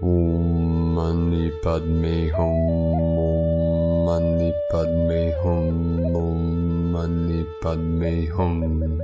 Om Mani Padme Hum. Om Mani Padme Hum. Om Mani Padme Hum.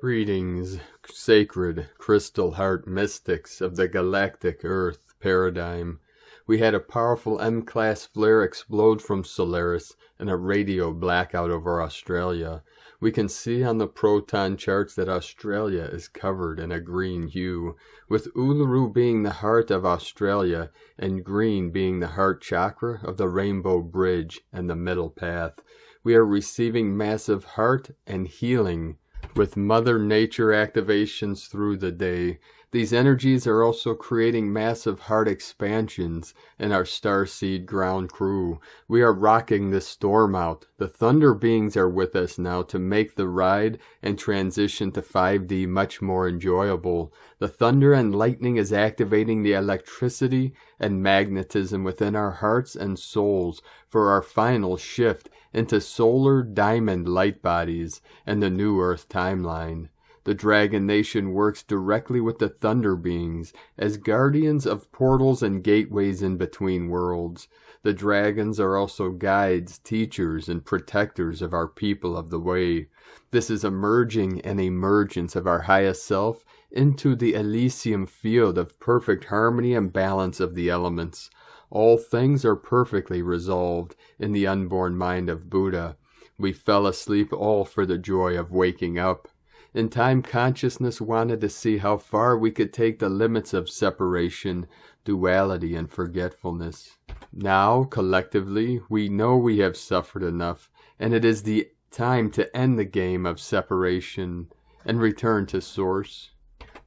Greetings, sacred crystal heart mystics of the galactic earth paradigm. We had a powerful M-class flare explode from Solaris and a radio blackout over Australia. We can see on the proton charts that Australia is covered in a green hue, with Uluru being the heart of Australia and green being the heart chakra of the Rainbow Bridge and the Middle Path. We are receiving massive heart and healing with Mother Nature activations through the day. These energies are also creating massive heart expansions in our starseed ground crew. We are rocking this storm out. The thunder beings are with us now to make the ride and transition to 5D much more enjoyable. The thunder and lightning is activating the electricity and magnetism within our hearts and souls for our final shift into solar diamond light bodies and the new Earth timeline. The Dragon Nation works directly with the Thunder Beings as guardians of portals and gateways in between worlds. The dragons are also guides, teachers, and protectors of our people of the way. This is a merging and emergence of our highest self into the Elysium field of perfect harmony and balance of the elements. All things are perfectly resolved in the unborn mind of Buddha. We fell asleep all for the joy of waking up. In time, consciousness wanted to see how far we could take the limits of separation, duality, and forgetfulness. Now, collectively, we know we have suffered enough, and it is the time to end the game of separation and return to Source.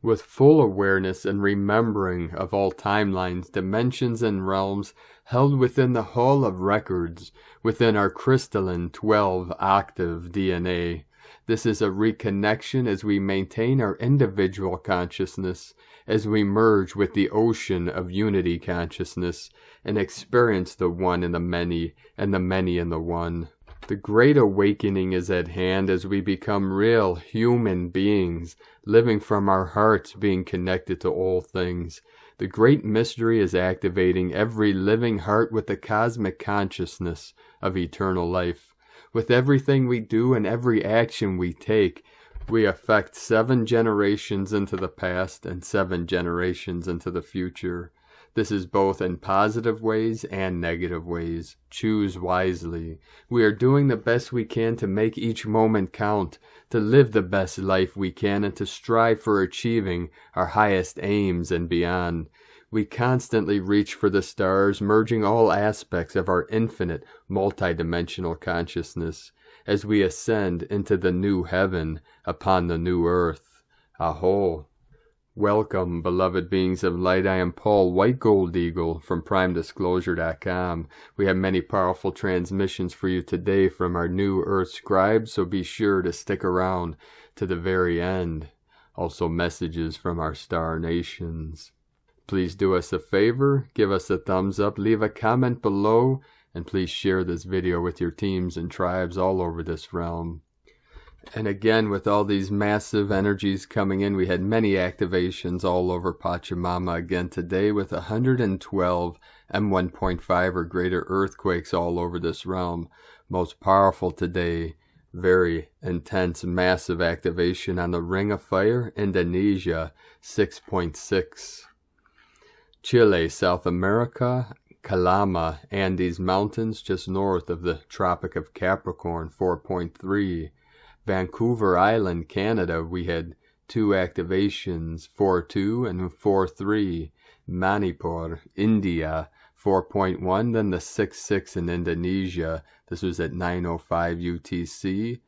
With full awareness and remembering of all timelines, dimensions, and realms held within the Hall of Records, within our crystalline 12-octave DNA. This is a reconnection as we maintain our individual consciousness, as we merge with the ocean of unity consciousness, and experience the one in the many, and the many in the one. The great awakening is at hand as we become real human beings, living from our hearts being connected to all things. The great mystery is activating every living heart with the cosmic consciousness of eternal life. With everything we do and every action we take, we affect 7 generations into the past and 7 generations into the future. This is both in positive ways and negative ways. Choose wisely. We are doing the best we can to make each moment count, to live the best life we can, and to strive for achieving our highest aims and beyond. We constantly reach for the stars, merging all aspects of our infinite, multidimensional consciousness as we ascend into the new heaven upon the new earth. Aho! Welcome, beloved beings of light. I am Paul White Gold Eagle from PrimeDisclosure.com. We have many powerful transmissions for you today from our new Earth scribe, so be sure to stick around to the very end. Also messages from our star nations. Please do us a favor, give us a thumbs up, leave a comment below, and please share this video with your teams and tribes all over this realm. And again, with all these massive energies coming in, we had many activations all over Pachamama again today with 112 M1.5 or greater earthquakes all over this realm. Most powerful today, very intense, massive activation on the Ring of Fire, Indonesia, 6.6. Chile, South America, Calama, Andes Mountains just north of the Tropic of Capricorn, 4.3. Vancouver Island, Canada, we had 2 activations, 4.2 and 4.3. Manipur, India, 4.1, then the 6.6 in Indonesia. This was at 9:05 UTC,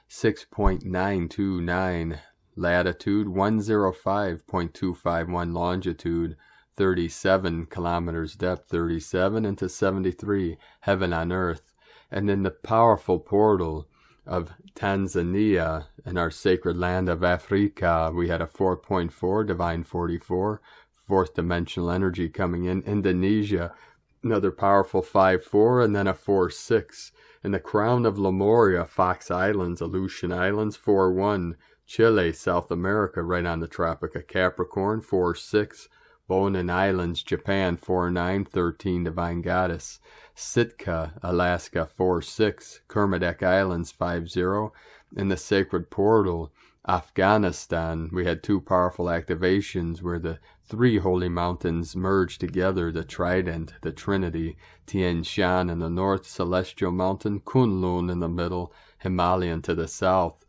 6.929 latitude, 105.251 longitude, 37 kilometers depth, 37 into 73, heaven on earth. And then the powerful portal of Tanzania in our sacred land of Africa, we had a 4.4, divine 44, 4th dimensional energy coming in. Indonesia, another powerful 5.4, and then a 4.6. In the crown of Lemuria, Fox Islands, Aleutian Islands, 4.1. Chile, South America, right on the Tropic of Capricorn, 4.6. Bonin Islands, Japan 4913, Divine Goddess. Sitka, Alaska 46, Kermadec Islands 50, in the Sacred Portal, Afghanistan. We had two powerful activations where the three holy mountains merged together, the Trident, the Trinity, Tian Shan in the north, Celestial Mountain, Kunlun in the middle, Himalayan to the south.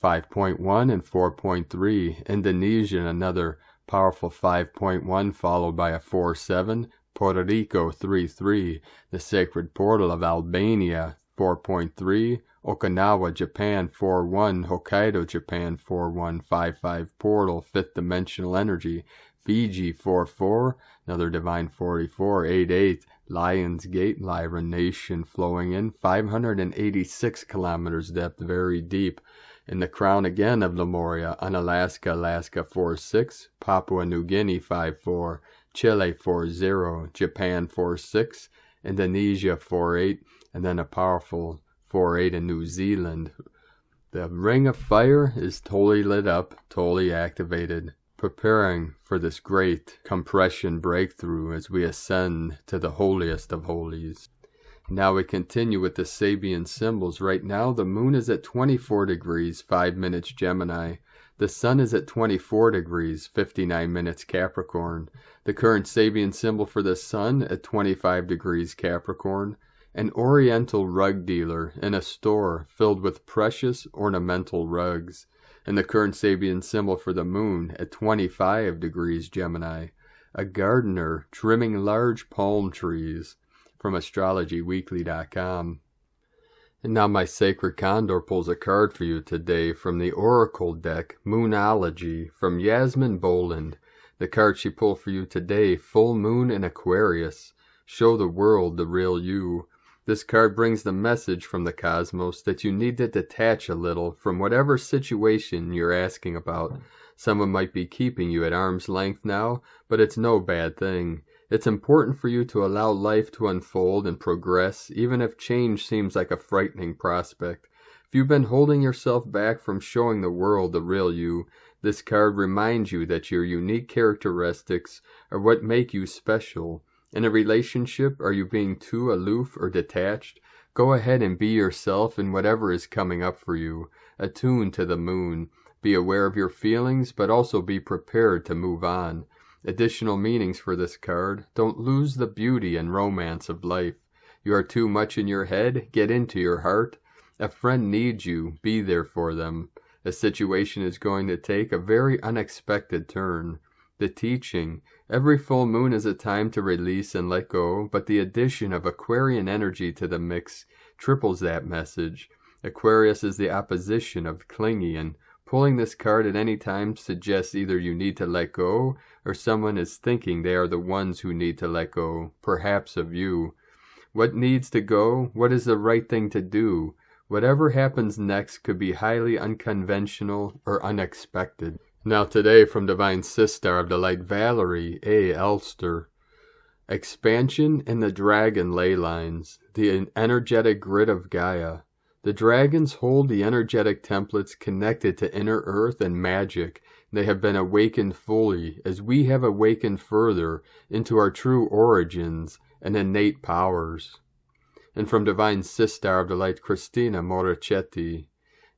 5.1 and 4.3, Indonesia, another powerful 5.1 followed by a 4.7, Puerto Rico 3.3, the Sacred Portal of Albania 4.3, Okinawa, Japan 4.1, Hokkaido, Japan 4.1, 5.5 Portal, 5th Dimensional Energy, Fiji 4.4, another Divine 44, 8.8, Lions Gate, Lyra Nation flowing in, 586 kilometers depth, very deep. In the crown again of Lemuria, Unalaska, Alaska 4.6, Papua New Guinea 5.4, Chile 4.0, Japan 4.6, Indonesia 4.8, and then a powerful 4.8 in New Zealand. The Ring of Fire is totally lit up, totally activated, preparing for this great compression breakthrough as we ascend to the holiest of holies. Now we continue with the Sabian symbols. Right now the moon is at 24 degrees, 5 minutes Gemini. The sun is at 24 degrees, 59 minutes Capricorn. The current Sabian symbol for the sun at 25 degrees Capricorn. An oriental rug dealer in a store filled with precious ornamental rugs. And the current Sabian symbol for the moon at 25 degrees Gemini. A gardener trimming large palm trees. From astrologyweekly.com. And now my sacred Condor pulls a card for you today from the Oracle deck, Moonology, from Yasmin Boland. The card she pulled for you today, Full Moon in Aquarius. Show the world the real you. This card brings the message from the cosmos that you need to detach a little from whatever situation you're asking about. Someone might be keeping you at arm's length now, but it's no bad thing. It's important for you to allow life to unfold and progress, even if change seems like a frightening prospect. If you've been holding yourself back from showing the world the real you, this card reminds you that your unique characteristics are what make you special. In a relationship, are you being too aloof or detached? Go ahead and be yourself in whatever is coming up for you. Attune to the moon. Be aware of your feelings, but also be prepared to move on. Additional meanings for this card. Don't lose the beauty and romance of life. You are too much in your head. Get into your heart. A friend needs you. Be there for them. A situation is going to take a very unexpected turn. The teaching. Every full moon is a time to release and let go, but the addition of Aquarian energy to the mix triples that message. Aquarius is the opposition of clingy, and pulling this card at any time suggests either you need to let go, or someone is thinking they are the ones who need to let go, perhaps of you. What needs to go? What is the right thing to do? Whatever happens next could be highly unconventional or unexpected. Now today from Divine Sister of the Light, Valerie A. Elster. Expansion in the Dragon Ley Lines, the energetic grid of Gaia. The dragons hold the energetic templates connected to inner earth and magic. They have been awakened fully, as we have awakened further into our true origins and innate powers. And from Divine Sister of the Light, Christina Moricetti.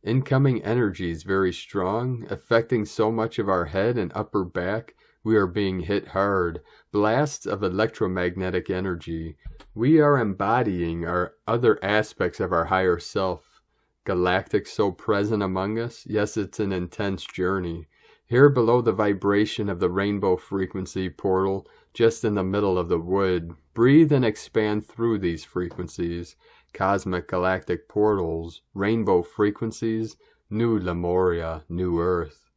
Incoming energies very strong, affecting so much of our head and upper back. We are being hit hard. Blasts of electromagnetic energy. We are embodying our other aspects of our higher self. Galactic so present among us. Yes, it's an intense journey. Here below the vibration of the rainbow frequency portal, just in the middle of the wood. Breathe and expand through these frequencies. Cosmic galactic portals, rainbow frequencies, new Lemuria, new Earth.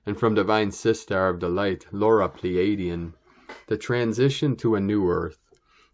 And from Divine Sister of the Light, Laura Pleiadian, the transition to a new Earth.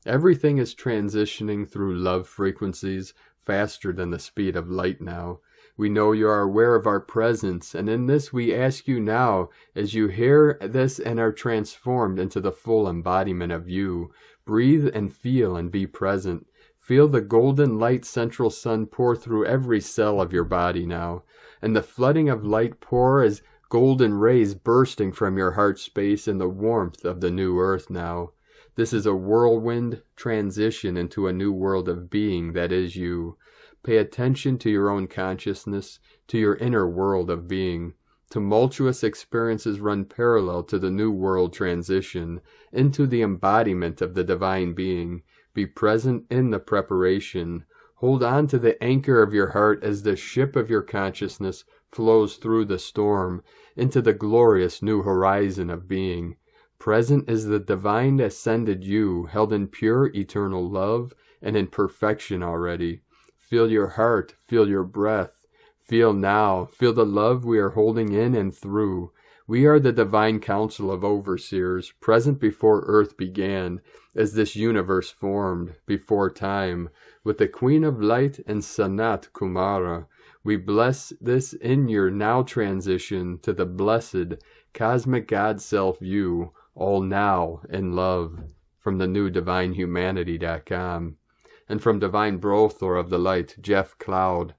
Everything is transitioning through love frequencies faster than the speed of light now. We know you are aware of our presence, and in this we ask you now, as you hear this and are transformed into the full embodiment of you, breathe and feel and be present. Feel the golden light central sun pour through every cell of your body now, and the flooding of light pour as golden rays bursting from your heart space in the warmth of the new earth now. This is a whirlwind transition into a new world of being that is you. Pay attention to your own consciousness, to your inner world of being. Tumultuous experiences run parallel to the new world transition into the embodiment of the divine being. Be present in the preparation. Hold on to the anchor of your heart as the ship of your consciousness flows through the storm into the glorious new horizon of being. Present is the divine ascended you, held in pure eternal love and in perfection already. Feel your heart, feel your breath. Feel now, feel the love we are holding in and through. We are the divine council of overseers, present before earth began, as this universe formed, before time, with the Queen of Light and Sanat Kumara. We bless this in your now transition to the blessed, cosmic God Self you, all now in love. From the new divinehumanity.com. And from Divine Brothor of the Light, Jeff Cloud.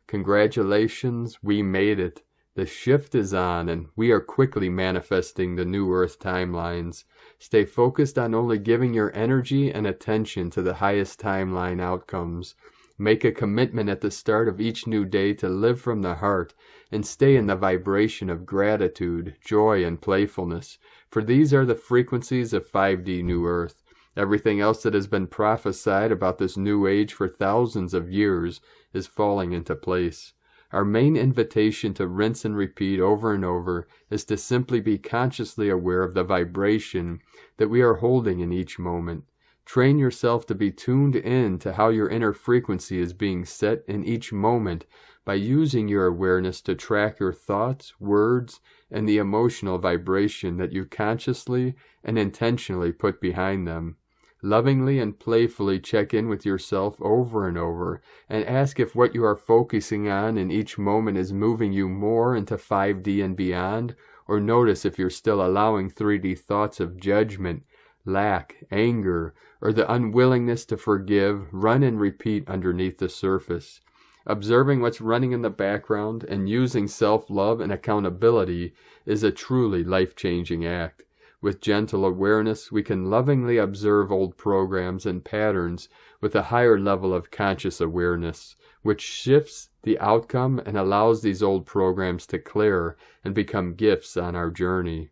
Congratulations, we made it. The shift is on, and we are quickly manifesting the new Earth timelines. Stay focused on only giving your energy and attention to the highest timeline outcomes. Make a commitment at the start of each new day to live from the heart and stay in the vibration of gratitude, joy, and playfulness, for these are the frequencies of 5D New Earth. Everything else that has been prophesied about this new age for thousands of years is falling into place. Our main invitation to rinse and repeat over and over is to simply be consciously aware of the vibration that we are holding in each moment. Train yourself to be tuned in to how your inner frequency is being set in each moment by using your awareness to track your thoughts, words, and the emotional vibration that you consciously and intentionally put behind them. Lovingly and playfully check in with yourself over and over and ask if what you are focusing on in each moment is moving you more into 5D and beyond, or notice if you're still allowing 3D thoughts of judgment, lack, anger, or the unwillingness to forgive run and repeat underneath the surface. Observing what's running in the background and using self-love and accountability is a truly life-changing act. With gentle awareness, we can lovingly observe old programs and patterns with a higher level of conscious awareness, which shifts the outcome and allows these old programs to clear and become gifts on our journey.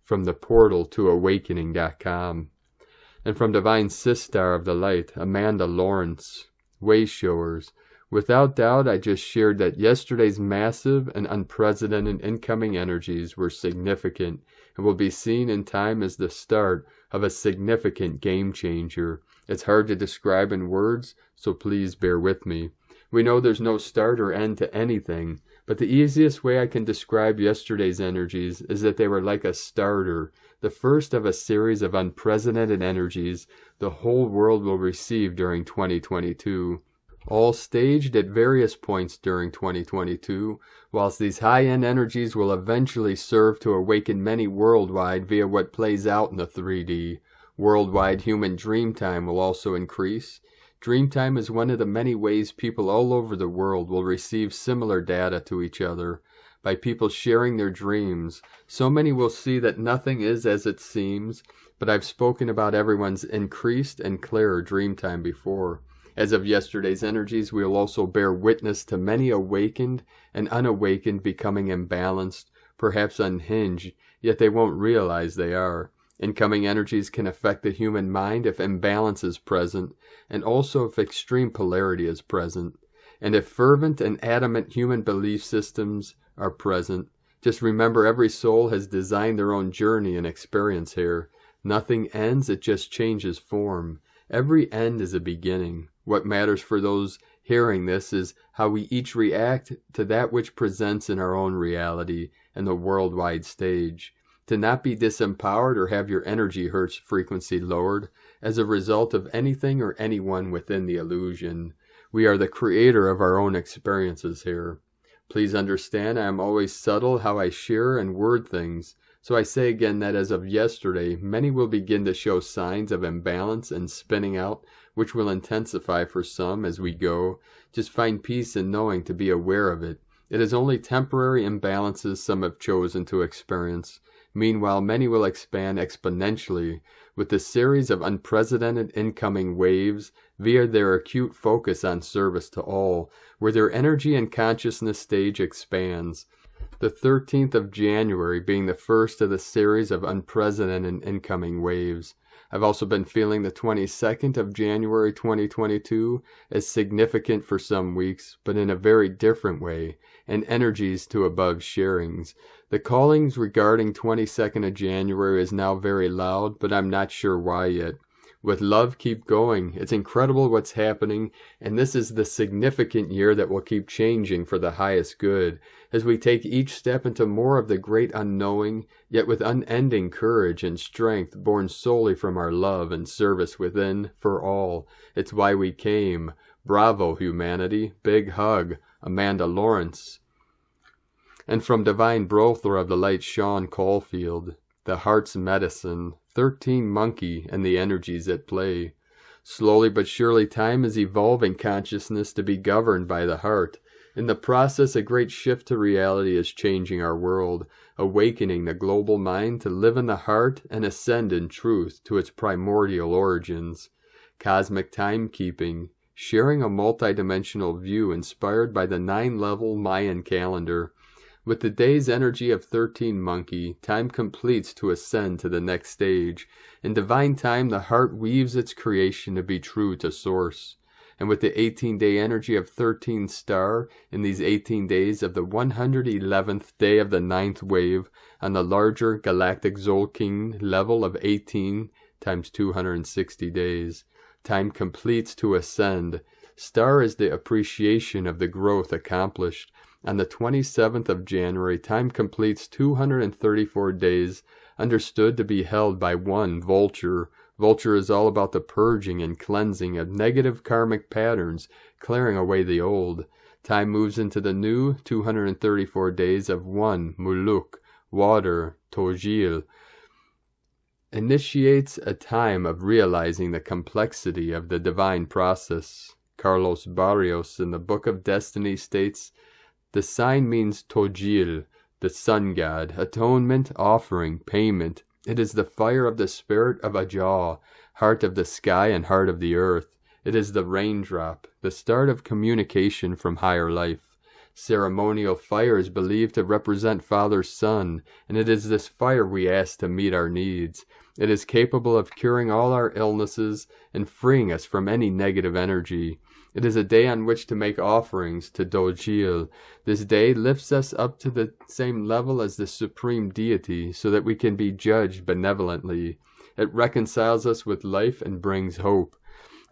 From the portal to awakening.com. And from Divine Sister of the Light, Amanda Lawrence, Wayshowers. Without doubt, I just shared that yesterday's massive and unprecedented incoming energies were significant and will be seen in time as the start of a significant game changer. It's hard to describe in words, so please bear with me. We know there's no start or end to anything, but the easiest way I can describe yesterday's energies is that they were like a starter, the first of a series of unprecedented energies the whole world will receive during 2022. All staged at various points during 2022, whilst these high-end energies will eventually serve to awaken many worldwide via what plays out in the 3D. Worldwide human dream time will also increase. Dream time is one of the many ways people all over the world will receive similar data to each other. By people sharing their dreams, so many will see that nothing is as it seems, but I've spoken about everyone's increased and clearer dream time before. As of yesterday's energies, we will also bear witness to many awakened and unawakened becoming imbalanced, perhaps unhinged, yet they won't realize they are. Incoming energies can affect the human mind if imbalance is present, and also if extreme polarity is present. And if fervent and adamant human belief systems are present, just remember every soul has designed their own journey and experience here. Nothing ends, it just changes form. Every end is a beginning. What matters for those hearing this is how we each react to that which presents in our own reality and the worldwide stage. To not be disempowered or have your energy hertz frequency lowered as a result of anything or anyone within the illusion. We are the creator of our own experiences here. Please understand I am always subtle how I share and word things, so I say again that as of yesterday, many will begin to show signs of imbalance and spinning out, which will intensify for some as we go. Just find peace in knowing to be aware of it, It is only temporary imbalances some have chosen to experience. Meanwhile, many will expand exponentially with the series of unprecedented incoming waves via their acute focus on service to all, where their energy and consciousness stage expands. The 13th of January being the first of the series of unprecedented incoming waves. I've also been feeling the 22nd of January 2022 as significant for some weeks, but in a very different way, and energies to above sharings. The callings regarding 22nd of January is now very loud, but I'm not sure why yet. With love, keep going. It's incredible what's happening, and this is the significant year that will keep changing for the highest good, as we take each step into more of the great unknowing, yet with unending courage and strength born solely from our love and service within, for all. It's why we came. Bravo, humanity. Big hug. Amanda Lawrence. And from Divine Brother of the Light, Sean Caulfield. The Heart's Medicine. 13 Monkey and the energies at play. Slowly but surely time is evolving consciousness to be governed by the heart. In the process, a great shift to reality is changing our world, awakening the global mind to live in the heart and ascend in truth to its primordial origins. Cosmic timekeeping, sharing a multidimensional view inspired by the 9-level Mayan calendar. With the day's energy of 13 Monkey, time completes to ascend to the next stage. In divine time, the heart weaves its creation to be true to source. And with the 18-day energy of 13 Star, in these 18 days of the 111th day of the 9th wave, on the larger galactic Zolkin level of 18 times 260 days, time completes to ascend. Star is the appreciation of the growth accomplished. On the 27th of January, time completes 234 days, understood to be held by one Vulture. Vulture is all about the purging and cleansing of negative karmic patterns, clearing away the old. Time moves into the new 234 days of one Muluk, water, Tojil. Initiates a time of realizing the complexity of the divine process. Carlos Barrios in the Book of Destiny states, the sign means Tojil, the sun god, atonement, offering, payment. It is the fire of the spirit of Ajah, heart of the sky and heart of the earth. It is the raindrop, the start of communication from higher life. Ceremonial fire is believed to represent Father's Son, and it is this fire we ask to meet our needs. It is capable of curing all our illnesses and freeing us from any negative energy. It is a day on which to make offerings to Dojil. This day lifts us up to the same level as the Supreme Deity so that we can be judged benevolently. It reconciles us with life and brings hope.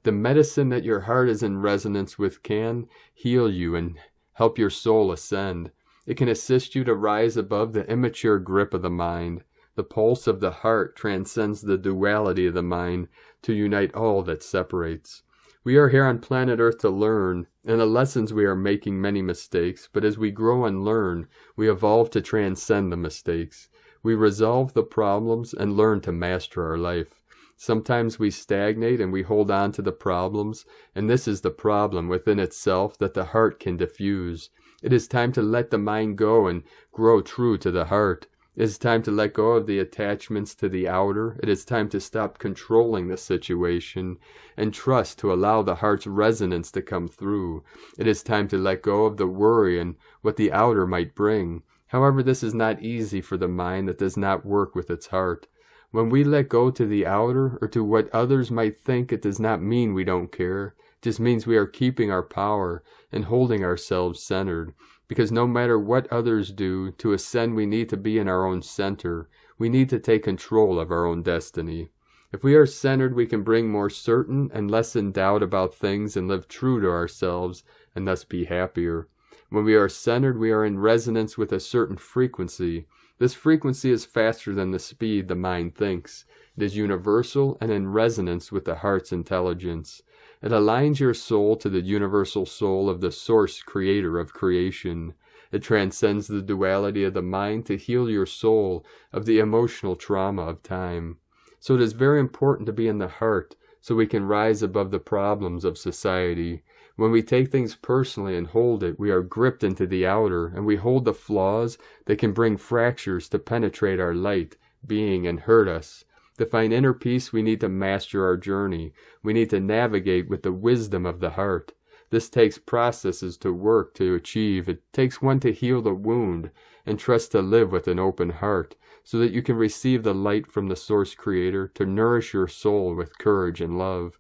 The medicine that your heart is in resonance with can heal you and help your soul ascend. It can assist you to rise above the immature grip of the mind. The pulse of the heart transcends the duality of the mind to unite all that separates. We are here on planet Earth to learn. In the lessons we are making many mistakes, but as we grow and learn, we evolve to transcend the mistakes. We resolve the problems and learn to master our life. Sometimes we stagnate and we hold on to the problems, and this is the problem within itself that the heart can diffuse. It is time to let the mind go and grow true to the heart. It is time to let go of the attachments to the outer. It is time to stop controlling the situation and trust to allow the heart's resonance to come through. It is time to let go of the worry and what the outer might bring. However, this is not easy for the mind that does not work with its heart. When we let go to the outer or to what others might think, it does not mean we don't care. It just means we are keeping our power and holding ourselves centered. Because no matter what others do, to ascend we need to be in our own center. We need to take control of our own destiny. If we are centered, we can bring more certain and less in doubt about things and live true to ourselves and thus be happier. When we are centered, we are in resonance with a certain frequency. This frequency is faster than the speed the mind thinks. It is universal and in resonance with the heart's intelligence. It aligns your soul to the universal soul of the source creator of creation. It transcends the duality of the mind to heal your soul of the emotional trauma of time. So it is very important to be in the heart so we can rise above the problems of society. When we take things personally and hold it, we are gripped into the outer, and we hold the flaws that can bring fractures to penetrate our light, being, and hurt us. To find inner peace, we need to master our journey. We need to navigate with the wisdom of the heart. This takes processes to work to achieve. It takes one to heal the wound and trust to live with an open heart, so that you can receive the light from the Source Creator to nourish your soul with courage and love.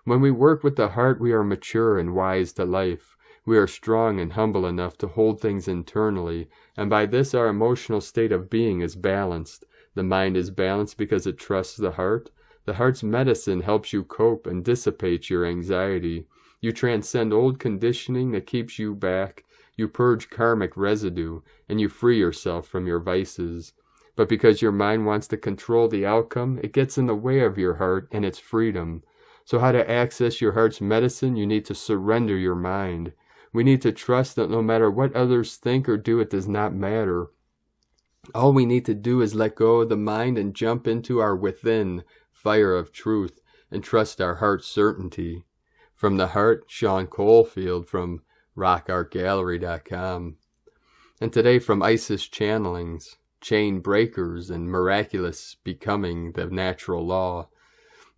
When we work with the heart, we are mature and wise to life. We are strong and humble enough to hold things internally, and by this our emotional state of being is balanced. The mind is balanced because it trusts the heart. The heart's medicine helps you cope and dissipates your anxiety. You transcend old conditioning that keeps you back. You purge karmic residue, and you free yourself from your vices. But because your mind wants to control the outcome, it gets in the way of your heart and its freedom. So how to access your heart's medicine? You need to surrender your mind. We need to trust that no matter what others think or do, it does not matter. All we need to do is let go of the mind and jump into our within fire of truth and trust our heart's certainty. From the heart, Sean Coalfield from rockartgallery.com. And today from Isis Channelings, Chain Breakers and Miraculous Becoming the Natural Law.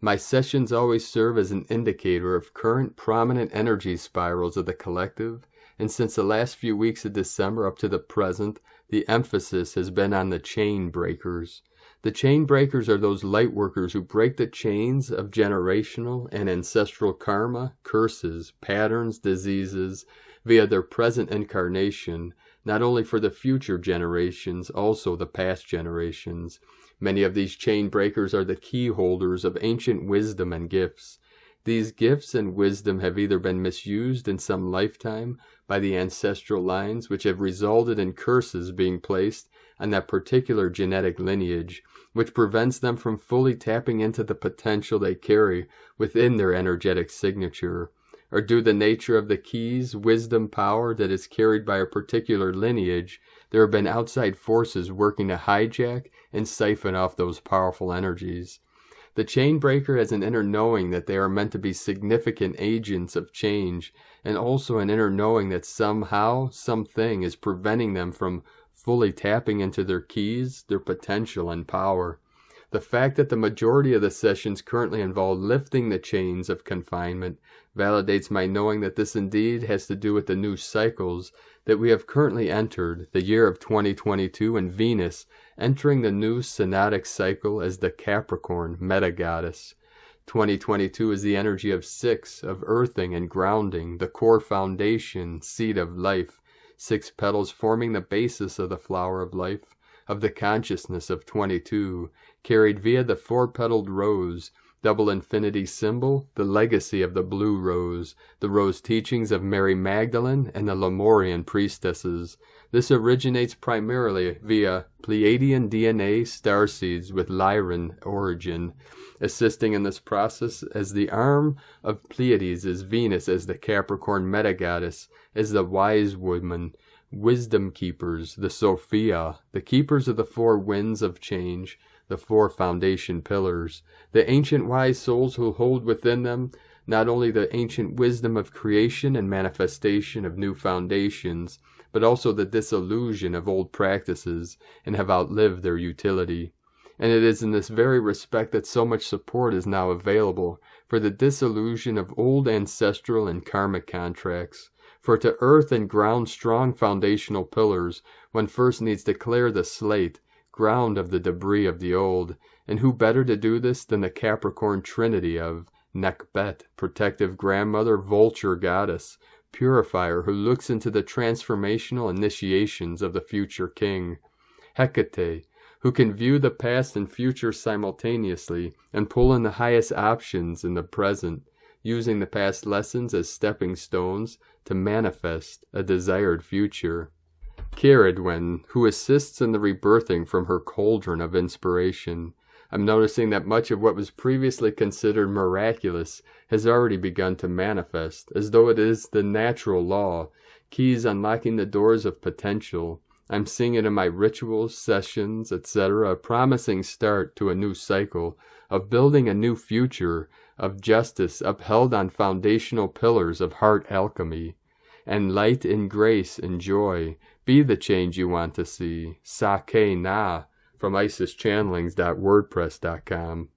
My sessions always serve as an indicator of current prominent energy spirals of the collective, and since the last few weeks of December up to the present, the emphasis has been on the chain breakers. The chain breakers are those light workers who break the chains of generational and ancestral karma, curses, patterns, diseases, via their present incarnation, not only for the future generations, also the past generations. Many of these chain breakers are the key holders of ancient wisdom and gifts. These gifts and wisdom have either been misused in some lifetime by the ancestral lines, which have resulted in curses being placed on that particular genetic lineage, which prevents them from fully tapping into the potential they carry within their energetic signature, or due to the nature of the keys, wisdom, power that is carried by a particular lineage, there have been outside forces working to hijack and siphon off those powerful energies. The chain breaker has an inner knowing that they are meant to be significant agents of change, and also an inner knowing that somehow, something is preventing them from fully tapping into their keys, their potential, and power. The fact that the majority of the sessions currently involve lifting the chains of confinement validates my knowing that this indeed has to do with the new cycles that we have currently entered, the year of 2022, and Venus entering the new synodic cycle as the Capricorn meta-goddess. 2022 is the energy of 6, of earthing and grounding, the core foundation, seed of life, 6 petals forming the basis of the flower of life, of the consciousness of 22, carried via the 4-petaled rose, double infinity symbol, the legacy of the blue rose, the rose teachings of Mary Magdalene and the Lemurian priestesses. This originates primarily via Pleiadian DNA starseeds with Lyran origin. Assisting in this process as the arm of Pleiades is Venus as the Capricorn meta-goddess, as the wise woman, wisdom keepers, the Sophia, the keepers of the 4 winds of change, the 4 foundation pillars, the ancient wise souls who hold within them not only the ancient wisdom of creation and manifestation of new foundations, but also the disillusion of old practices and have outlived their utility. And it is in this very respect that so much support is now available for the dissolution of old ancestral and karmic contracts. For to earth and ground strong foundational pillars, one first needs to clear the slate, ground of the debris of the old, and who better to do this than the Capricorn trinity of Nekbet, protective grandmother, vulture goddess, purifier who looks into the transformational initiations of the future king, Hecate, who can view the past and future simultaneously and pull in the highest options in the present, using the past lessons as stepping stones to manifest a desired future. Caradwen, who assists in the rebirthing from her cauldron of inspiration. I'm noticing that much of what was previously considered miraculous has already begun to manifest, as though it is the natural law, keys unlocking the doors of potential. I'm seeing it in my rituals, sessions, etc., a promising start to a new cycle, of building a new future, of justice upheld on foundational pillars of heart alchemy. And light and grace and joy, be the change you want to see. Sake Na, from IsisChannelings.wordpress.com.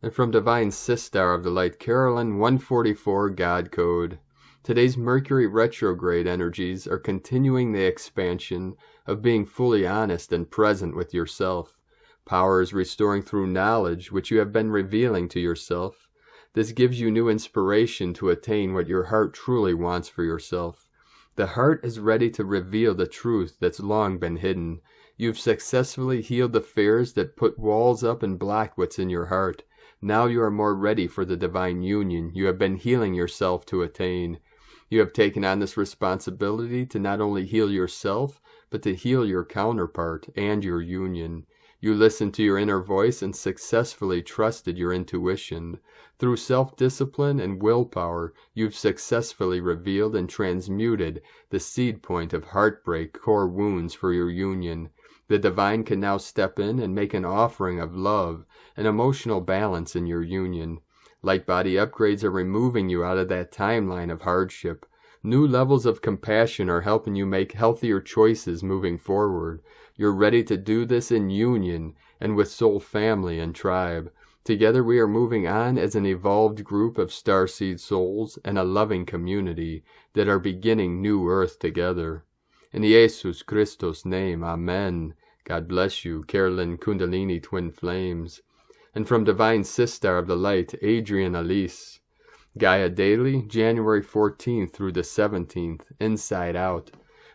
And from Divine Sistar of the Light, Carolyn 144 God Code. Today's Mercury retrograde energies are continuing the expansion of being fully honest and present with yourself. Power is restoring through knowledge which you have been revealing to yourself. This gives you new inspiration to attain what your heart truly wants for yourself. The heart is ready to reveal the truth that's long been hidden. You've successfully healed the fears that put walls up and block what's in your heart. Now you are more ready for the divine union you have been healing yourself to attain. You have taken on this responsibility to not only heal yourself, but to heal your counterpart and your union. You listened to your inner voice and successfully trusted your intuition. Through self-discipline and willpower, you've successfully revealed and transmuted the seed point of heartbreak core wounds for your union. The divine can now step in and make an offering of love and emotional balance in your union. Light body upgrades are removing you out of that timeline of hardship. New levels of compassion are helping you make healthier choices moving forward. You're ready to do this in union and with soul family and tribe. Together we are moving on as an evolved group of starseed souls and a loving community that are beginning new earth together. In Jesus Christos' name, Amen. God bless you, Carolyn Kundalini Twin Flames. And from Divine Sistar of the Light, Adrian Elise. Gaia Daily, January 14th through the 17th, Inside Out.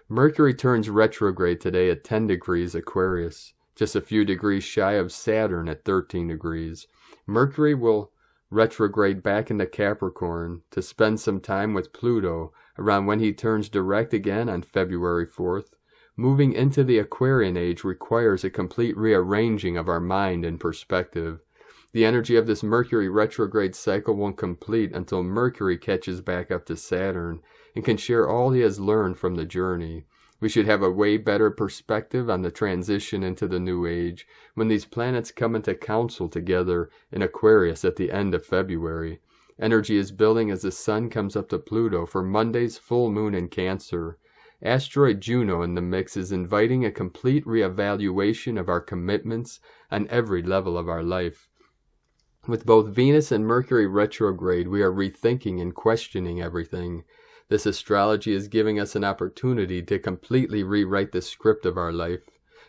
Mercury turns retrograde today at 10 degrees Aquarius, just a few degrees shy of Saturn at 13 degrees. Mercury will retrograde back into Capricorn to spend some time with Pluto around when he turns direct again on February 4th. Moving into the Aquarian age requires a complete rearranging of our mind and perspective. The energy of this Mercury retrograde cycle won't complete until Mercury catches back up to Saturn and can share all he has learned from the journey. We should have a way better perspective on the transition into the new age when these planets come into council together in Aquarius at the end of February. Energy is building as the Sun comes up to Pluto for Monday's full moon in Cancer. Asteroid Juno in the mix is inviting a complete reevaluation of our commitments on every level of our life. With both Venus and Mercury retrograde, we are rethinking and questioning everything. This astrology is giving us an opportunity to completely rewrite the script of our life.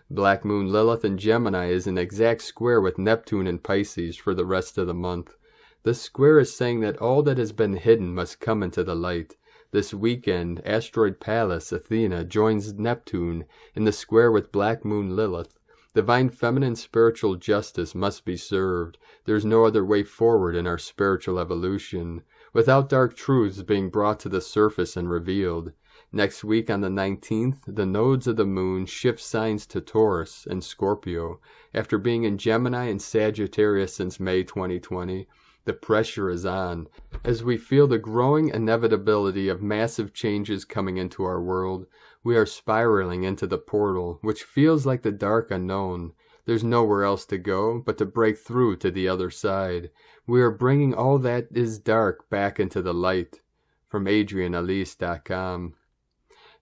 Black Moon Lilith in Gemini is in exact square with Neptune in Pisces for the rest of the month. This square is saying that all that has been hidden must come into the light. This weekend, Asteroid Pallas, Athena, joins Neptune in the square with Black Moon Lilith. Divine feminine spiritual justice must be served. There is no other way forward in our spiritual evolution, without dark truths being brought to the surface and revealed. Next week on the 19th, the nodes of the moon shift signs to Taurus and Scorpio. After being in Gemini and Sagittarius since May 2020, the pressure is on, as we feel the growing inevitability of massive changes coming into our world. We are spiraling into the portal, which feels like the dark unknown. There's nowhere else to go but to break through to the other side. We are bringing all that is dark back into the light. From AdrianElise.com.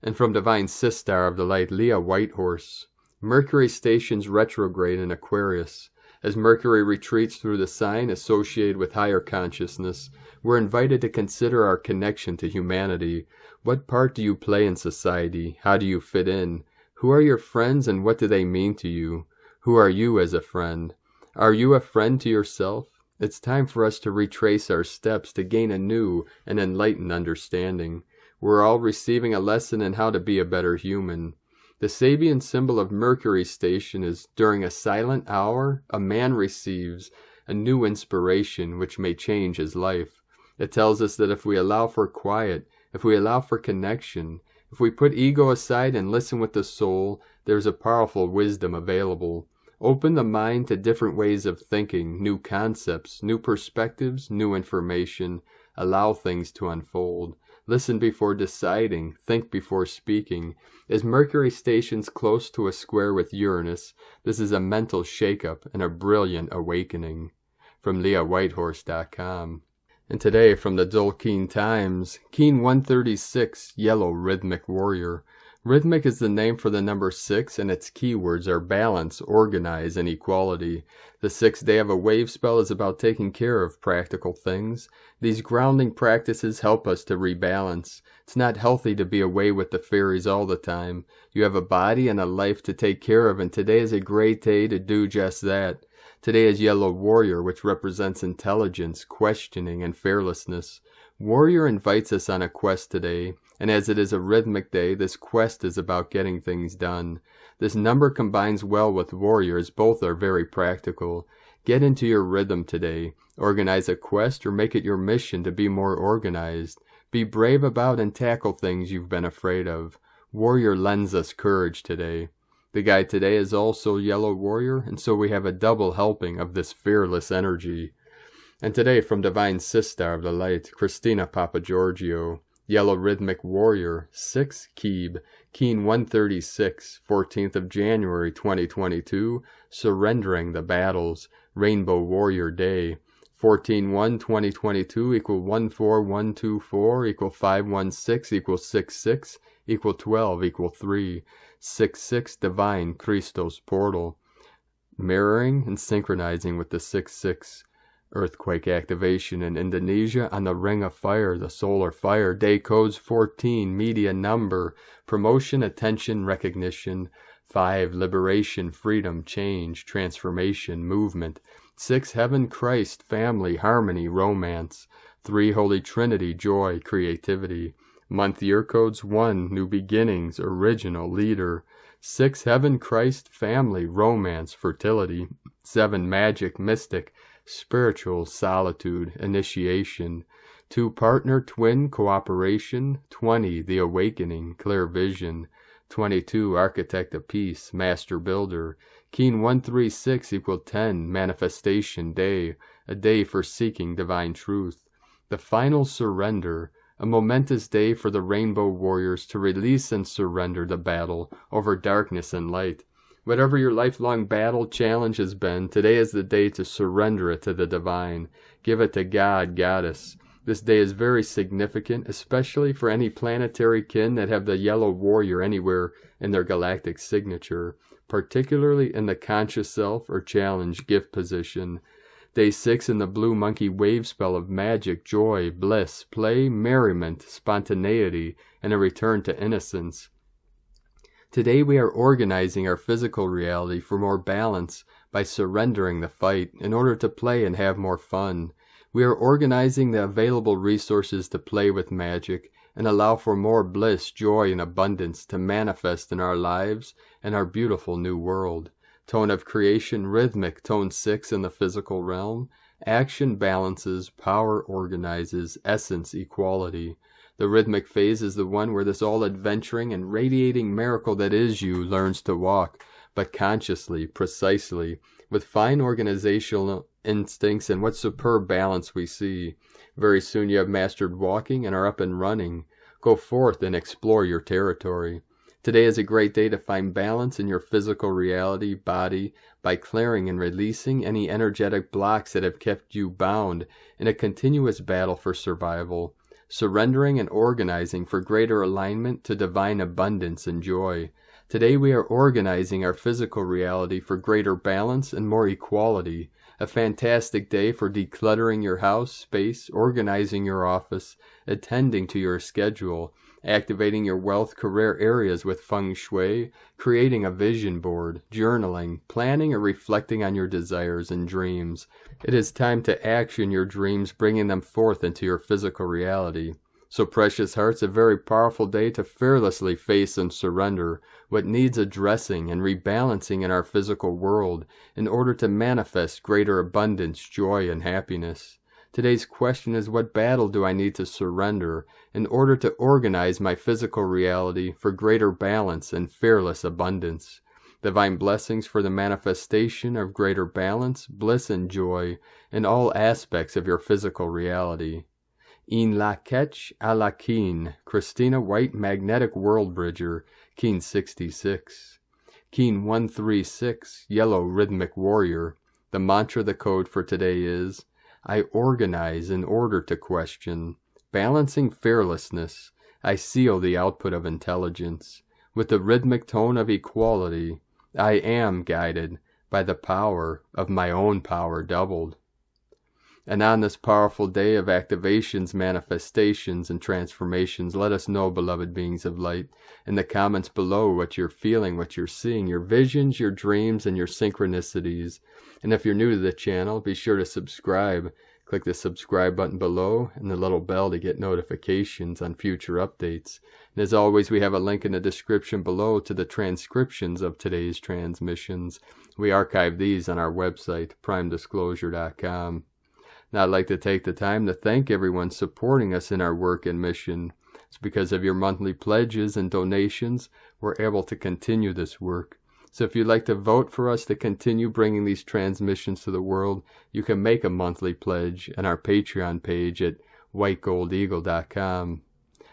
And from Divine Sistar of the Light, Leah Whitehorse. Mercury stations retrograde in Aquarius. As Mercury retreats through the sign associated with higher consciousness, we're invited to consider our connection to humanity. What part do you play in society? How do you fit in? Who are your friends and what do they mean to you? Who are you as a friend? Are you a friend to yourself? It's time for us to retrace our steps to gain a new and enlightened understanding. We're all receiving a lesson in how to be a better human. The Sabian symbol of Mercury station is during a silent hour, a man receives a new inspiration which may change his life. It tells us that if we allow for quiet, if we allow for connection, if we put ego aside and listen with the soul, there's a powerful wisdom available. Open the mind to different ways of thinking, new concepts, new perspectives, new information. Allow things to unfold. Listen before deciding, think before speaking. As Mercury stations close to a square with Uranus, this is a mental shakeup and a brilliant awakening. From LeahWhitehorse.com. And today from the Dolkeen Times, Keen 136, Yellow Rhythmic Warrior. Rhythmic is the name for the number 6, and its keywords are balance, organize, and equality. The 6th day of a wave spell is about taking care of practical things. These grounding practices help us to rebalance. It's not healthy to be away with the fairies all the time. You have a body and a life to take care of, and today is a great day to do just that. Today is Yellow Warrior, which represents intelligence, questioning, and fearlessness. Warrior invites us on a quest today, and as it is a rhythmic day, this quest is about getting things done. This number combines well with Warrior, as both are very practical. Get into your rhythm today. Organize a quest or make it your mission to be more organized. Be brave about and tackle things you've been afraid of. Warrior lends us courage today. The guide today is also Yellow Warrior, and so we have a double helping of this fearless energy. And today from Divine Sister of the Light, Christina Papagiorgio, Yellow Rhythmic Warrior, 6 Keeb, Keen 136, 14th of January 2022, Surrendering the Battles, Rainbow Warrior Day, 14-1-2022 equal 14124 equal 516 equal 66 equal 12 equal 3, 6-6 Divine Christos Portal, mirroring and synchronizing with the 6-6 earthquake activation in Indonesia on the Ring of Fire, the solar fire. Day codes 14, media number, promotion, attention, recognition. 5, liberation, freedom, change, transformation, movement. 6, heaven, Christ, family, harmony, romance. 3, Holy Trinity, joy, creativity. Month year codes 1, new beginnings, original, leader. 6, heaven, Christ, family, romance, fertility. 7, magic, mystic, spiritual, solitude, initiation. 2, partner, twin, cooperation. 20, the awakening, clear vision. 22, architect of peace, master builder. Keen 136 equal 10, manifestation day, a day for seeking divine truth. The final surrender, a momentous day for the Rainbow Warriors to release and surrender the battle over darkness and light. Whatever your lifelong battle challenge has been, today is the day to surrender it to the divine. Give it to God, Goddess. This day is very significant, especially for any planetary kin that have the Yellow Warrior anywhere in their galactic signature, particularly in the conscious self or challenge gift position. Day 6 in the Blue Monkey wave spell of magic, joy, bliss, play, merriment, spontaneity, and a return to innocence. Today we are organizing our physical reality for more balance by surrendering the fight in order to play and have more fun. We are organizing the available resources to play with magic and allow for more bliss, joy, and abundance to manifest in our lives and our beautiful new world. Tone of creation, rhythmic, tone 6 in the physical realm. Action balances, power organizes, essence equality. The rhythmic phase is the one where this all-adventuring and radiating miracle that is you learns to walk, but consciously, precisely, with fine organizational instincts and what superb balance we see. Very soon you have mastered walking and are up and running. Go forth and explore your territory. Today is a great day to find balance in your physical reality, body, by clearing and releasing any energetic blocks that have kept you bound in a continuous battle for survival. Surrendering and organizing for greater alignment to divine abundance and joy. Today we are organizing our physical reality for greater balance and more equality. A fantastic day for decluttering your house, space, organizing your office, attending to your schedule, activating your wealth career areas with feng shui, creating a vision board, journaling, planning or reflecting on your desires and dreams. It is time to action your dreams, bringing them forth into your physical reality. So precious hearts, a very powerful day to fearlessly face and surrender what needs addressing and rebalancing in our physical world in order to manifest greater abundance, joy, and happiness. Today's question is, what battle do I need to surrender in order to organize my physical reality for greater balance and fearless abundance? Divine blessings for the manifestation of greater balance, bliss, and joy in all aspects of your physical reality. In la Ketch a la Keen, Christina White Magnetic World Bridger, Keen 66. Keen 136, Yellow Rhythmic Warrior. The mantra, the code for today is, I organize in order to question. Balancing fearlessness, I seal the output of intelligence. With the rhythmic tone of equality, I am guided by the power of my own power doubled. And on this powerful day of activations, manifestations, and transformations, let us know, beloved beings of light, in the comments below what you're feeling, what you're seeing, your visions, your dreams, and your synchronicities. And if you're new to the channel, be sure to subscribe. Click the subscribe button below and the little bell to get notifications on future updates. And as always, we have a link in the description below to the transcriptions of today's transmissions. We archive these on our website, primedisclosure.com. Now, I'd like to take the time to thank everyone supporting us in our work and mission. It's because of your monthly pledges and donations we're able to continue this work. So if you'd like to vote for us to continue bringing these transmissions to the world, you can make a monthly pledge on our Patreon page at whitegoldeagle.com.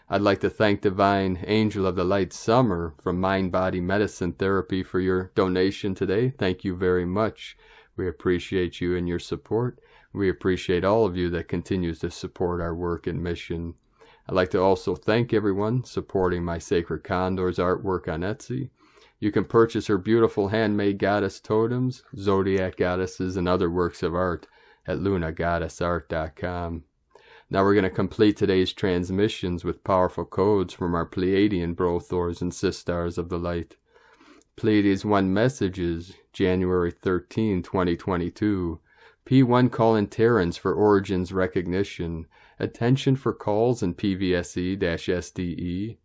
I'd like to thank Divine Angel of the Light Summer from Mind Body Medicine Therapy for your donation today. Thank you very much. We appreciate you and your support. We appreciate all of you that continues to support our work and mission. I'd like to also thank everyone supporting my Sacred Condor's artwork on Etsy. You can purchase her beautiful handmade goddess totems, zodiac goddesses, and other works of art at lunagoddessart.com. Now we're going to complete today's transmissions with powerful codes from our Pleiadian Brothors and Sistars of the Light. Pleiades 1 messages, January 13, 2022. P1 call-in Terrans for origins recognition. Attention for calls in PVSE-SDE.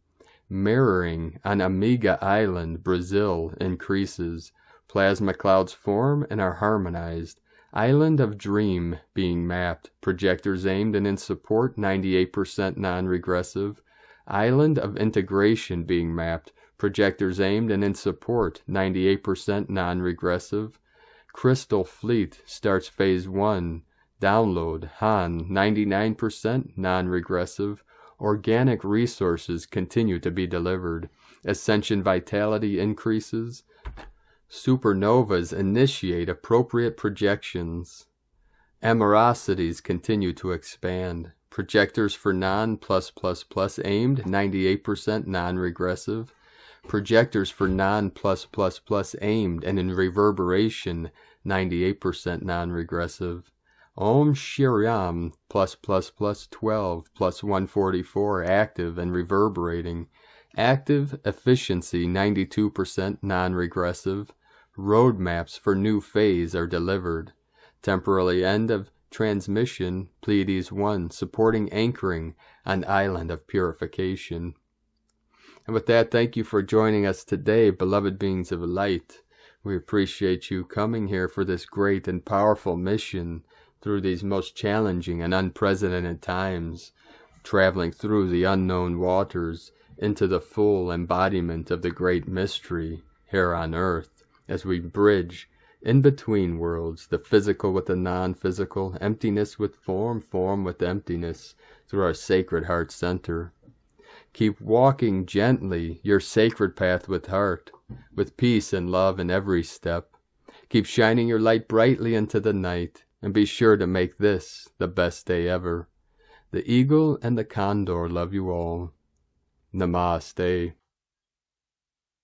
Mirroring on Amiga Island, Brazil, increases. Plasma clouds form and are harmonized. Island of Dream being mapped. Projectors aimed and in support, 98% non-regressive. Island of Integration being mapped. Projectors aimed and in support, 98% non-regressive. Crystal Fleet starts Phase 1. Download, Han, 99% non-regressive. Organic resources continue to be delivered. Ascension vitality increases. Supernovas initiate appropriate projections. Amorosities continue to expand. Projectors for non+++ aimed, 98% non-regressive. Projectors for non+++ aimed and in reverberation, 98% non-regressive. Om Shriram +++12 +144 active and reverberating. Active efficiency 92% non-regressive. Roadmaps for new phase are delivered. Temporarily end of transmission Pleiades 1 supporting anchoring on island of purification. And with that, thank you for joining us today, beloved beings of light. We appreciate you coming here for this great and powerful mission through these most challenging and unprecedented times, traveling through the unknown waters into the full embodiment of the great mystery here on earth, as we bridge in between worlds, the physical with the non-physical, emptiness with form, form with emptiness, through our sacred heart center. Keep walking gently your sacred path with heart, with peace and love in every step. Keep shining your light brightly into the night, and be sure to make this the best day ever. The eagle and the condor love you all. Namaste.